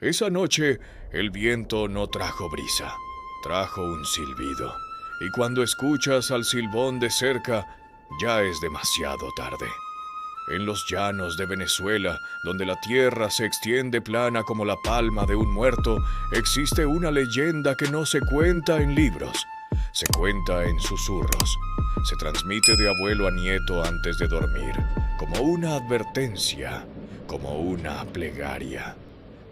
Esa noche el viento no trajo brisa, trajo un silbido. Y cuando escuchas al silbón de cerca, ya es demasiado tarde. En los llanos de Venezuela, donde la tierra se extiende plana como la palma de un muerto, existe una leyenda que no se cuenta en libros, se cuenta en susurros. Se transmite de abuelo a nieto antes de dormir, como una advertencia, como una plegaria.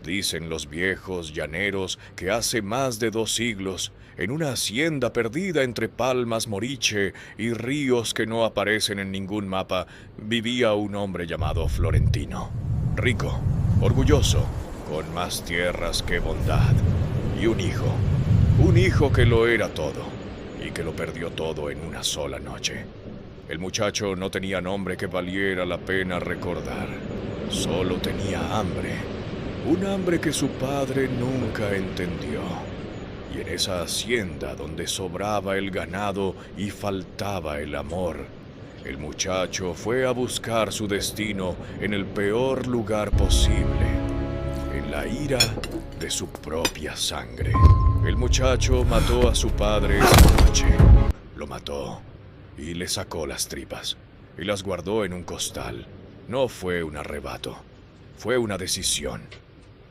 Dicen los viejos llaneros que hace más de 2 siglos, en una hacienda perdida entre palmas moriche y ríos que no aparecen en ningún mapa, vivía un hombre llamado Florentino. Rico, orgulloso, con más tierras que bondad. Y un hijo que lo era todo, y que lo perdió todo en una sola noche. El muchacho no tenía nombre que valiera la pena recordar. Solo tenía hambre. Un hambre que su padre nunca entendió. Y en esa hacienda donde sobraba el ganado y faltaba el amor, el muchacho fue a buscar su destino en el peor lugar posible, en la ira de su propia sangre. El muchacho mató a su padre esa noche. Lo mató y le sacó las tripas y las guardó en un costal. No fue un arrebato, fue una decisión.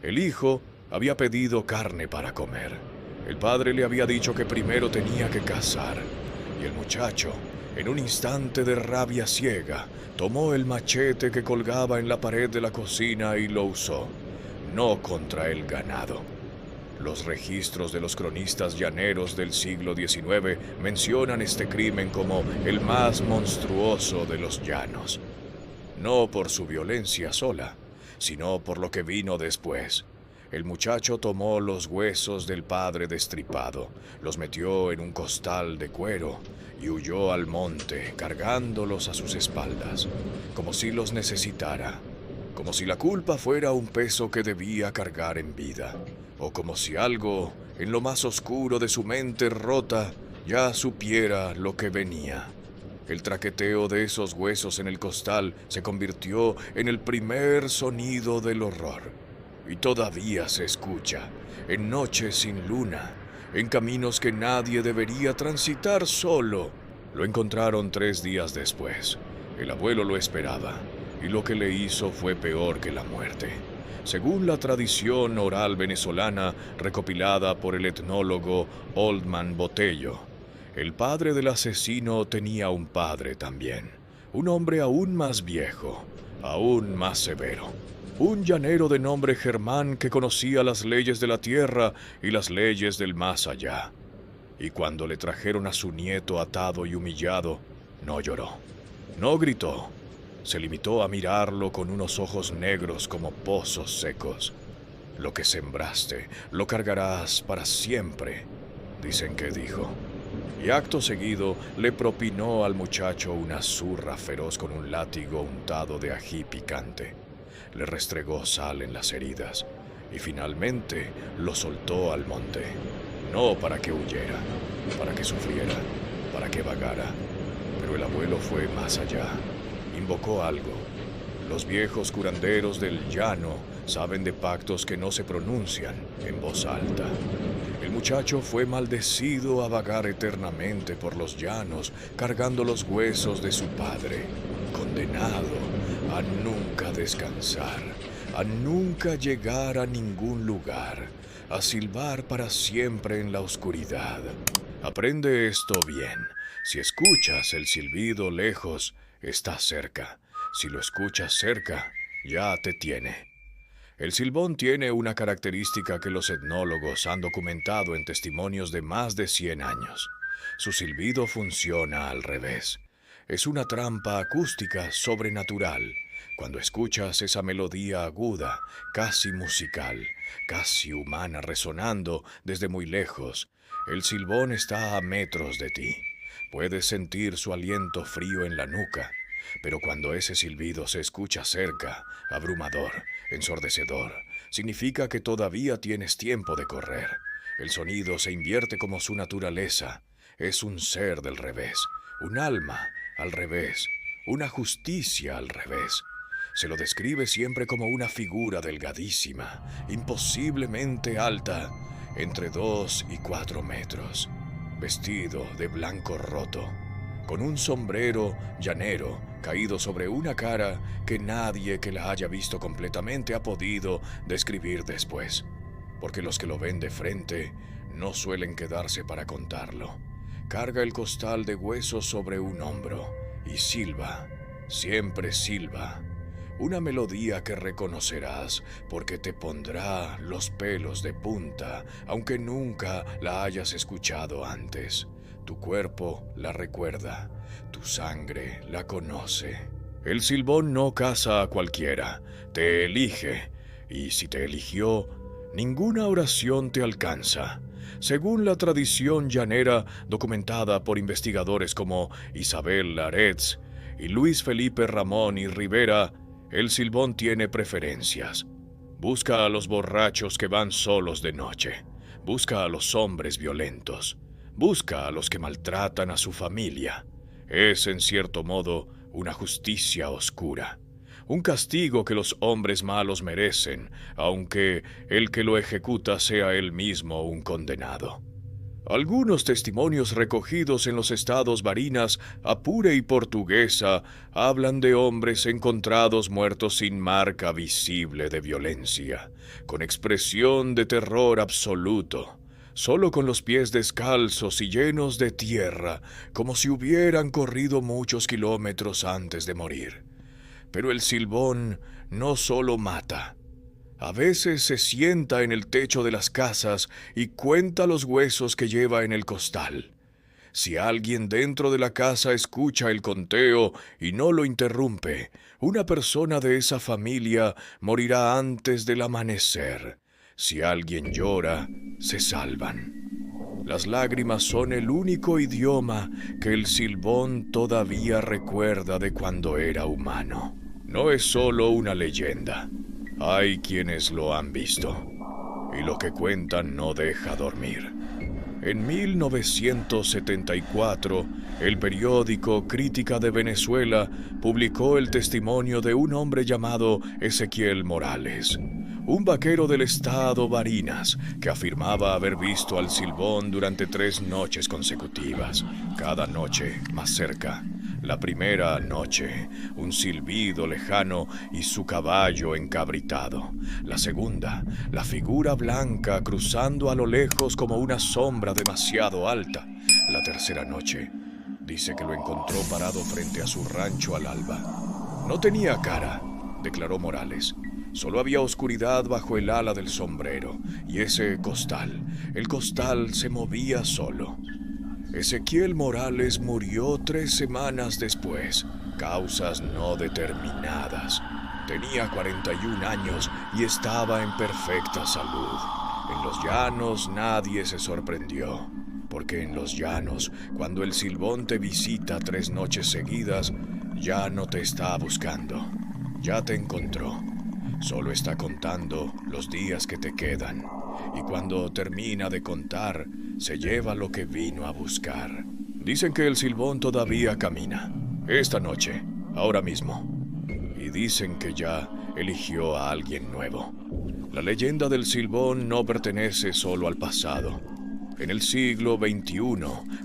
El hijo había pedido carne para comer. El padre le había dicho que primero tenía que cazar. Y el muchacho, en un instante de rabia ciega, tomó el machete que colgaba en la pared de la cocina y lo usó, no contra el ganado. Los registros de los cronistas llaneros del siglo XIX mencionan este crimen como el más monstruoso de los llanos. No por su violencia sola, sino por lo que vino después. El muchacho tomó los huesos del padre destripado, los metió en un costal de cuero y huyó al monte, cargándolos a sus espaldas, como si los necesitara, como si la culpa fuera un peso que debía cargar en vida, o como si algo, en lo más oscuro de su mente rota, ya supiera lo que venía. El traqueteo de esos huesos en el costal se convirtió en el primer sonido del horror. Y todavía se escucha, en noches sin luna, en caminos que nadie debería transitar solo. Lo encontraron 3 días después. El abuelo lo esperaba, y lo que le hizo fue peor que la muerte. Según la tradición oral venezolana recopilada por el etnólogo Oldman Botello, el padre del asesino tenía un padre también, un hombre aún más viejo, aún más severo, un llanero de nombre Germán que conocía las leyes de la tierra y las leyes del más allá. Y cuando le trajeron a su nieto atado y humillado, no lloró, no gritó, se limitó a mirarlo con unos ojos negros como pozos secos. Lo que sembraste, lo cargarás para siempre, dicen que dijo. Y acto seguido le propinó al muchacho una zurra feroz con un látigo untado de ají picante. Le restregó sal en las heridas y finalmente lo soltó al monte. No para que huyera, para que sufriera, para que vagara. Pero el abuelo fue más allá. Invocó algo. Los viejos curanderos del llano saben de pactos que no se pronuncian en voz alta. El muchacho fue maldecido a vagar eternamente por los llanos, cargando los huesos de su padre, condenado a nunca descansar, a nunca llegar a ningún lugar, a silbar para siempre en la oscuridad. Aprende esto bien. Si escuchas el silbido lejos, está cerca. Si lo escuchas cerca, ya te tiene. El silbón tiene una característica que los etnólogos han documentado en testimonios de más de 100 años. Su silbido funciona al revés. Es una trampa acústica sobrenatural. Cuando escuchas esa melodía aguda, casi musical, casi humana resonando desde muy lejos, el silbón está a metros de ti. Puedes sentir su aliento frío en la nuca. Pero cuando ese silbido se escucha cerca, abrumador, ensordecedor, significa que todavía tienes tiempo de correr. El sonido se invierte como su naturaleza. Es un ser del revés, un alma al revés, una justicia al revés. Se lo describe siempre como una figura delgadísima, imposiblemente alta, entre 2 y 4 metros, vestido de blanco roto, con un sombrero llanero caído sobre una cara que nadie que la haya visto completamente ha podido describir después, porque los que lo ven de frente no suelen quedarse para contarlo. Carga el costal de huesos sobre un hombro y silba, siempre silba, una melodía que reconocerás porque te pondrá los pelos de punta, aunque nunca la hayas escuchado antes. Tu cuerpo la recuerda, tu sangre la conoce. El silbón no caza a cualquiera, te elige, y si te eligió, ninguna oración te alcanza. Según la tradición llanera documentada por investigadores como Isabel Laretz y Luis Felipe Ramón y Rivera, el silbón tiene preferencias. Busca a los borrachos que van solos de noche. Busca a los hombres violentos. Busca a los que maltratan a su familia. Es, en cierto modo, una justicia oscura. Un castigo que los hombres malos merecen, aunque el que lo ejecuta sea él mismo un condenado. Algunos testimonios recogidos en los estados Barinas, Apure y Portuguesa hablan de hombres encontrados muertos sin marca visible de violencia, con expresión de terror absoluto, solo con los pies descalzos y llenos de tierra, como si hubieran corrido muchos kilómetros antes de morir. Pero el silbón no solo mata. A veces se sienta en el techo de las casas y cuenta los huesos que lleva en el costal. Si alguien dentro de la casa escucha el conteo y no lo interrumpe, una persona de esa familia morirá antes del amanecer. Si alguien llora, se salvan. Las lágrimas son el único idioma que el silbón todavía recuerda de cuando era humano. No es solo una leyenda. Hay quienes lo han visto, y lo que cuentan no deja dormir. En 1974, el periódico Crítica de Venezuela publicó el testimonio de un hombre llamado Ezequiel Morales, un vaquero del estado Barinas, que afirmaba haber visto al silbón durante 3 noches consecutivas, cada noche más cerca. La primera noche, un silbido lejano y su caballo encabritado. La segunda, la figura blanca cruzando a lo lejos como una sombra demasiado alta. La tercera noche, dice que lo encontró parado frente a su rancho al alba. No tenía cara, declaró Morales. Solo había oscuridad bajo el ala del sombrero y ese costal. El costal se movía solo. Ezequiel Morales murió 3 semanas después, causas no determinadas. Tenía 41 años y estaba en perfecta salud. En los llanos nadie se sorprendió, porque en los llanos, cuando el silbón te visita 3 noches seguidas, ya no te está buscando, ya te encontró. Solo está contando los días que te quedan, y cuando termina de contar, se lleva lo que vino a buscar. Dicen que el silbón todavía camina, esta noche, ahora mismo, y dicen que ya eligió a alguien nuevo. La leyenda del silbón no pertenece solo al pasado. En el siglo XXI,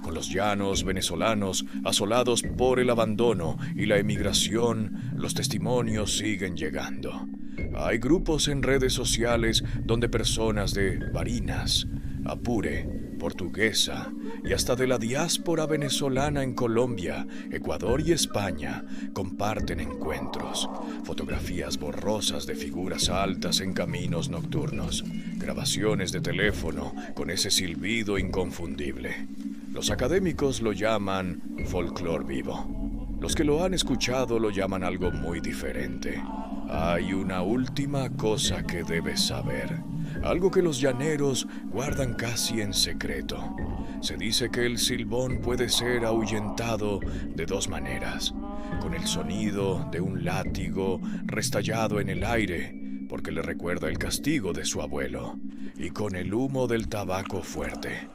con los llanos venezolanos asolados por el abandono y la emigración, los testimonios siguen llegando. Hay grupos en redes sociales donde personas de Barinas, Apure, Portuguesa y hasta de la diáspora venezolana en Colombia, Ecuador y España comparten encuentros, fotografías borrosas de figuras altas en caminos nocturnos, grabaciones de teléfono con ese silbido inconfundible. Los académicos lo llaman folclore vivo. Los que lo han escuchado lo llaman algo muy diferente. Hay una última cosa que debes saber, algo que los llaneros guardan casi en secreto. Se dice que el silbón puede ser ahuyentado de 2 maneras: con el sonido de un látigo restallado en el aire, porque le recuerda el castigo de su abuelo, y con el humo del tabaco fuerte.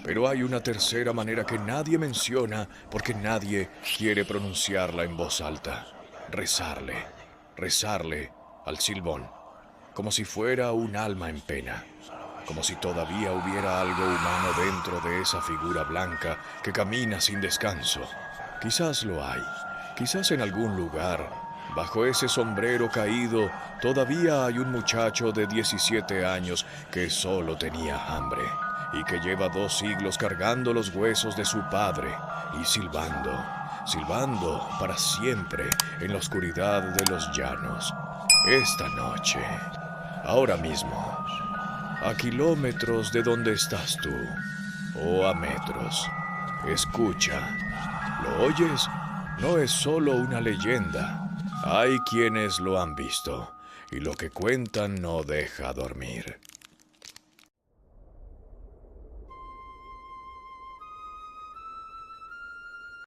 Pero hay una tercera manera que nadie menciona porque nadie quiere pronunciarla en voz alta: rezarle. rezarle al Silbón, como si fuera un alma en pena, como si todavía hubiera algo humano dentro de esa figura blanca que camina sin descanso. Quizás lo hay, quizás en algún lugar, bajo ese sombrero caído, todavía hay un muchacho de 17 años que solo tenía hambre y que lleva 2 siglos cargando los huesos de su padre y silbando, silbando para siempre en la oscuridad de los llanos. Esta noche, ahora mismo, a kilómetros de donde estás tú, o a metros, escucha. ¿Lo oyes? No es solo una leyenda. Hay quienes lo han visto, y lo que cuentan no deja dormir.